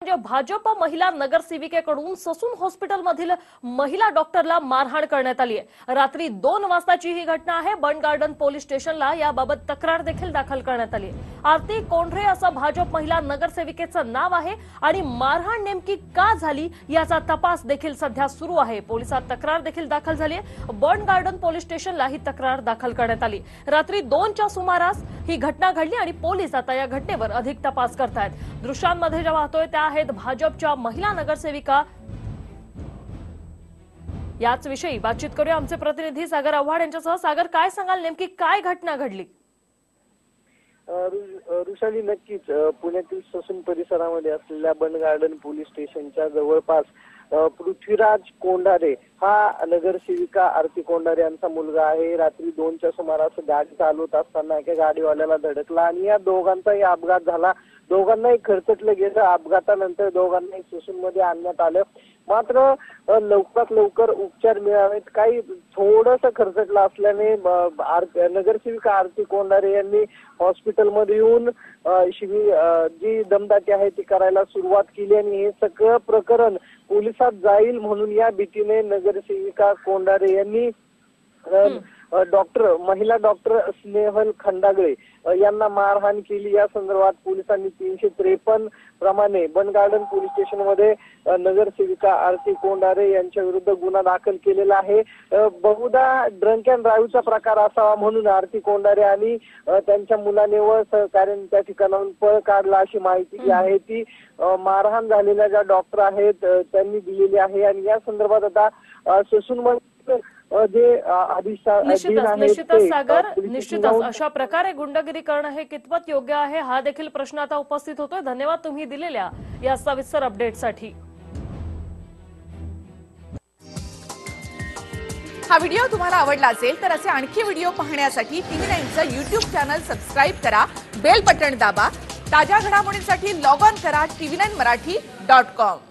म्हणजे भाजप महिला नगरसेविकेकडून ससून हॉस्पिटलमधील महिला डॉक्टरला मारहाण करण्यात आली आहे। रात्री 2 वाजताची ही घटना आहे। बंड गार्डन पोलीस स्टेशनला याबाबत तक्रार देखील दाखल करण्यात आली आहे। आरती कोंढरे असं भाजप महिला नगरसेविकेचं नाव आहे आणि मारहाण नेमकी का झाली याचा तपास देखील सध्या सुरू आहे। पोलिसात तक्रार देखील दाखल झाली आहे। बंड गार्डन पोलीस स्टेशनला ही तक्रार दाखल करण्यात आली। रात्री 2च्या सुमारास ही घटना घडली आणि पोलीस आता या घटनेवर अधिक तपास करतायत। दृश्यांमध्ये जे पाहतोय त्या आहेत भाजपच्या महिला नगरसेविका। याच विषयी बातचीत करूया आमचे प्रतिनिधी सागर आव्हाड यांच्यासह। सागर, काय सांगाल, नेमकी काय घटना घडली? ऋषाली, नक्कीच पुण्यातील ससून परिसरामध्ये असलेल्या बंड गार्डन पोलीस स्टेशनच्या जवळपास पृथ्वीराज कोंढारे हा नगरसेविका आरती कोंढारे यांचा मुलगा आहे। रात्री 2च्या सुमारास गाडी चालवत असताना एका गाडीवाल्याला धडकला आणि या दोघांचाही अपघात झाला। दोघांनाही खरचटलं गेलं। अपघातानंतर दोघांनाही ससूनमध्ये आणण्यात आलं, मात्र लवकरात लवकर उपचार मिळावेत काही थोडंसं खरचटलं असल्याने नगरसेविका आरती कोंढारे यांनी हॉस्पिटलमध्ये येऊन जी दमदाटी आहे ती करायला सुरुवात केली आणि हे सगळं प्रकरण पोलिसात जाईल म्हणून या भीतीने नगरसेविका कोंढारे यांनी महिला डॉक्टर स्नेहल खंडागळे यांना मारहाण केली। या संदर्भात पोलिसांनी 353 प्रमाणे बंड गार्डन पोलीस स्टेशनमध्ये नगरसेविका आरती कोंढारे यांच्या विरुद्ध गुन्हा दाखल केलेला आहे। बहुधा ड्रंक अँड ड्राईव्हचा प्रकार असावा म्हणून आरती कोंढारे आणि त्यांच्या मुलाने व सहकार्याने त्या ठिकाणाहून पळ काढला अशी माहिती जी आहे ती मारहाण झालेल्या ज्या डॉक्टर आहेत त्यांनी दिलेली आहे। आणि या संदर्भात आता ससूनमध्ये निश्चितच सागर, निश्चितच अशा प्रकारे गुंडगिरी करणं हे कितपत योग्य आहे हा देखील प्रश्न आता उपस्थित होतोय। धन्यवाद तुम्ही दिलेल्या या सविस्तर अपडेटसाठी। हा व्हिडिओ तुम्हाला आवडला असेल तर असे आणखी व्हिडिओ पाहण्यासाठी TV9चं YouTube चॅनल सबस्क्राइब करा, बेल बटन दाबा। ताज्या घडामोडींसाठी लॉग ऑन करा tv9marathi.com।